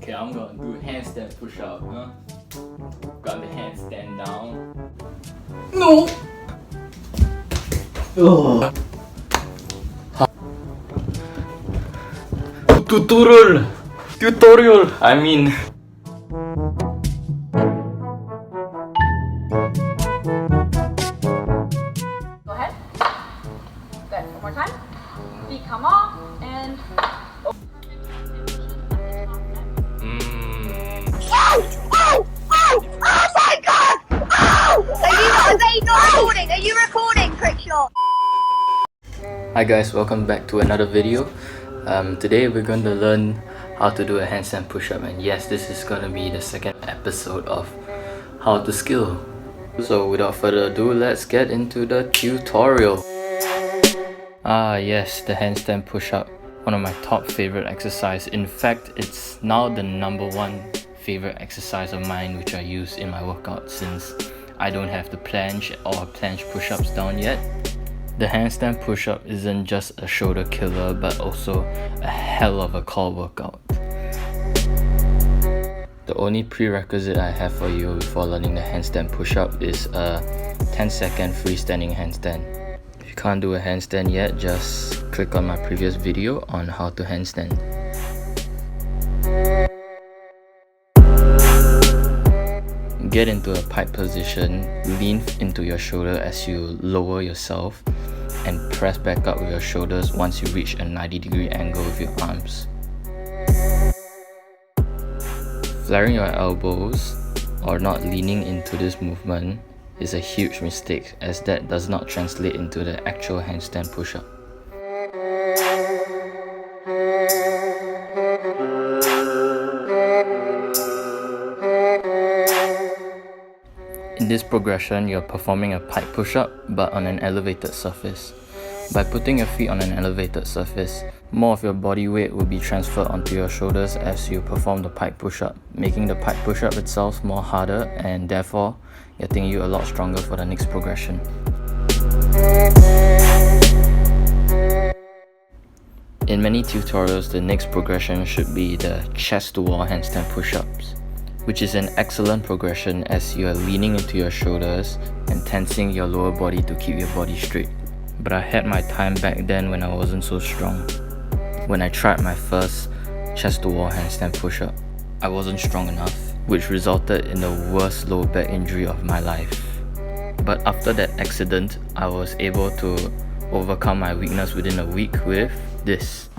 Okay, I'm gonna do handstand push-up, huh? Got the handstand down. No! Oh. Tutorial! I mean... Go ahead. Good. One more time. Feet come off and... Oh my god! Oh! Are they not recording? Are you recording, Crickshaw? Hi guys, welcome back to another video. Today we're going to learn how to do a handstand push-up, and yes, this is going to be the second episode of how to skill. So without further ado, let's get into the tutorial. Ah yes, the handstand push-up, one of my top favorite exercise. In fact, it's now the #1 favorite exercise of mine which I use in my workout since I don't have the planche or planche push-ups down yet. The handstand push-up isn't just a shoulder killer but also a hell of a core workout. The only prerequisite I have for you before learning the handstand push-up is a 10-second freestanding handstand. If you can't do a handstand yet, just click on my previous video on how to handstand. Get into a pike position, lean into your shoulder as you lower yourself, and press back up with your shoulders once you reach a 90-degree angle with your arms. Flaring your elbows or not leaning into this movement is a huge mistake, as that does not translate into the actual handstand push-up. In this progression, you're performing a pike push-up but on an elevated surface. By putting your feet on an elevated surface, more of your body weight will be transferred onto your shoulders as you perform the pike push-up, making the pike push-up itself more harder and therefore getting you a lot stronger for the next progression. In many tutorials, the next progression should be the chest-to-wall handstand push-ups, which is an excellent progression as you are leaning into your shoulders and tensing your lower body to keep your body straight. But I had my time back then when I wasn't so strong. When I tried my first chest-to-wall handstand push-up, I wasn't strong enough, which resulted in the worst lower back injury of my life. But after that accident, I was able to overcome my weakness within a week with this.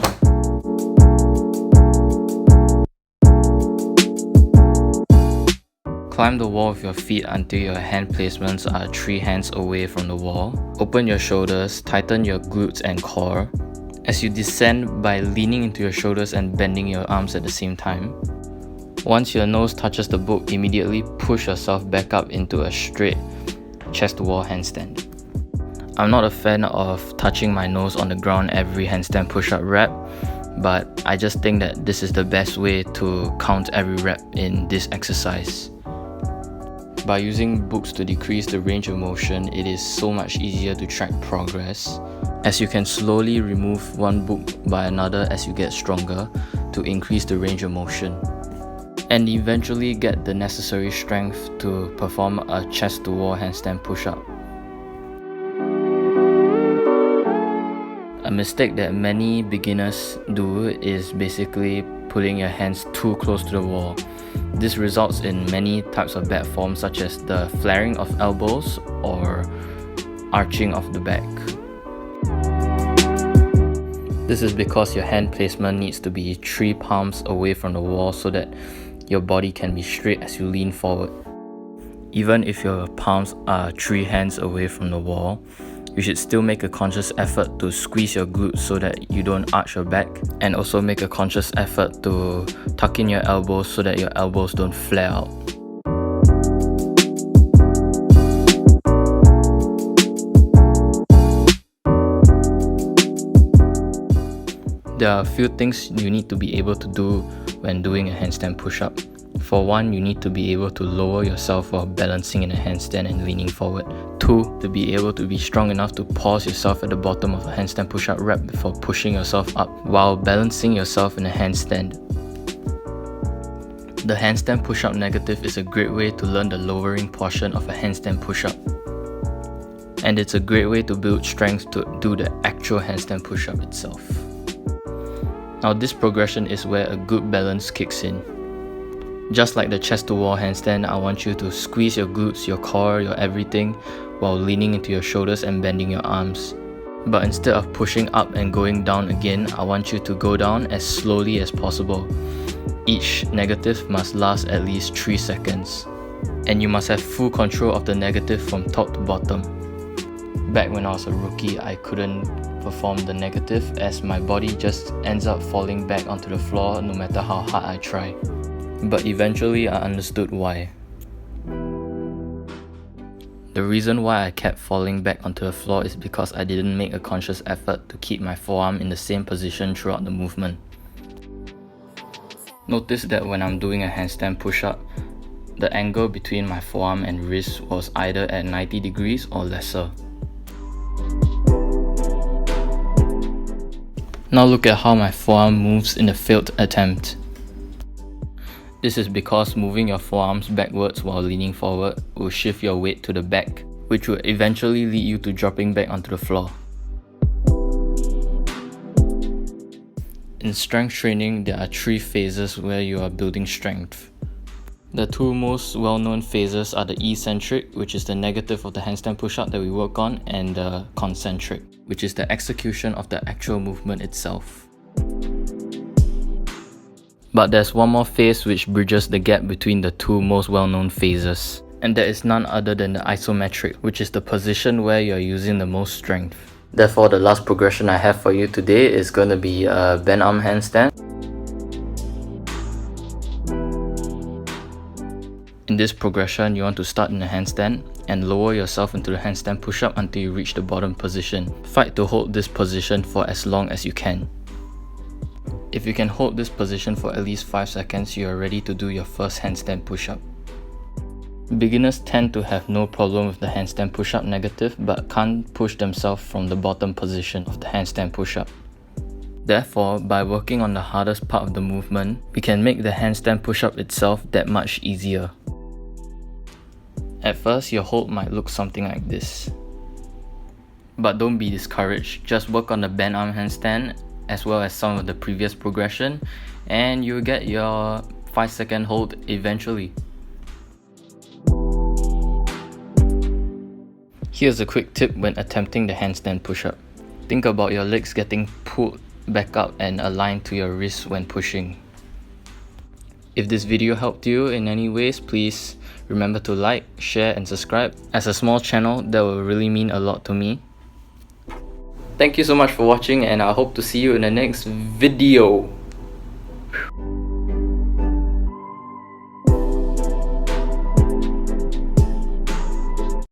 Climb the wall with your feet until your hand placements are 3 hands away from the wall. Open your shoulders, tighten your glutes and core. As you descend by leaning into your shoulders and bending your arms at the same time. Once your nose touches the book, immediately push yourself back up into a straight chest-to-wall handstand. I'm not a fan of touching my nose on the ground every handstand push-up rep, but I just think that this is the best way to count every rep in this exercise. By using books to decrease the range of motion, it is so much easier to track progress, as you can slowly remove one book by another as you get stronger to increase the range of motion, and eventually get the necessary strength to perform a chest-to-wall handstand push-up. A mistake that many beginners do is basically putting your hands too close to the wall. This results in many types of bad forms such as the flaring of elbows or arching of the back. This is because your hand placement needs to be 3 palms away from the wall so that your body can be straight as you lean forward. Even if your palms are 3 hands away from the wall, you should still make a conscious effort to squeeze your glutes so that you don't arch your back, and also make a conscious effort to tuck in your elbows so that your elbows don't flare out. There are a few things you need to be able to do when doing a handstand push-up. For one, you need to be able to lower yourself while balancing in a handstand and leaning forward. 2, to be able to be strong enough to pause yourself at the bottom of a handstand push-up rep before pushing yourself up while balancing yourself in a handstand. The handstand push-up negative is a great way to learn the lowering portion of a handstand push-up. And it's a great way to build strength to do the actual handstand push-up itself. Now this progression is where a good balance kicks in. Just like the chest to wall handstand, I want you to squeeze your glutes, your core, your everything while leaning into your shoulders and bending your arms. But instead of pushing up and going down again, I want you to go down as slowly as possible. Each negative must last at least 3 seconds. And you must have full control of the negative from top to bottom. Back when I was a rookie, I couldn't perform the negative as my body just ends up falling back onto the floor no matter how hard I try. But eventually I understood why. The reason why I kept falling back onto the floor is because I didn't make a conscious effort to keep my forearm in the same position throughout the movement. Notice that when I'm doing a handstand push-up, the angle between my forearm and wrist was either at 90 degrees or lesser. Now look at how my forearm moves in the failed attempt. This is because moving your forearms backwards while leaning forward will shift your weight to the back, which will eventually lead you to dropping back onto the floor. In strength training, there are 3 phases where you are building strength. The 2 most well-known phases are the eccentric, which is the negative of the handstand push-up that we work on, and the concentric, which is the execution of the actual movement itself. But there's one more phase which bridges the gap between the 2 most well-known phases, and that is none other than the isometric, which is the position where you're using the most strength. Therefore, the last progression I have for you today is going to be a bent arm handstand. In this progression, you want to start in the handstand and lower yourself into the handstand push-up until you reach the bottom position. Fight to hold this position for as long as you can. If you can hold this position for at least 5 seconds, you are ready to do your first handstand push-up. Beginners tend to have no problem with the handstand push-up negative but can't push themselves from the bottom position of the handstand push-up. Therefore, by working on the hardest part of the movement, we can make the handstand push-up itself that much easier. At first, your hold might look something like this. But don't be discouraged, just work on the bent arm handstand as well as some of the previous progression and you'll get your 5-second hold eventually. Here's a quick tip when attempting the handstand push-up. Think about your legs getting pulled back up and aligned to your wrists when pushing. If this video helped you in any ways, please remember to like, share and subscribe. As a small channel, that will really mean a lot to me. Thank you so much for watching and I hope to see you in the next video.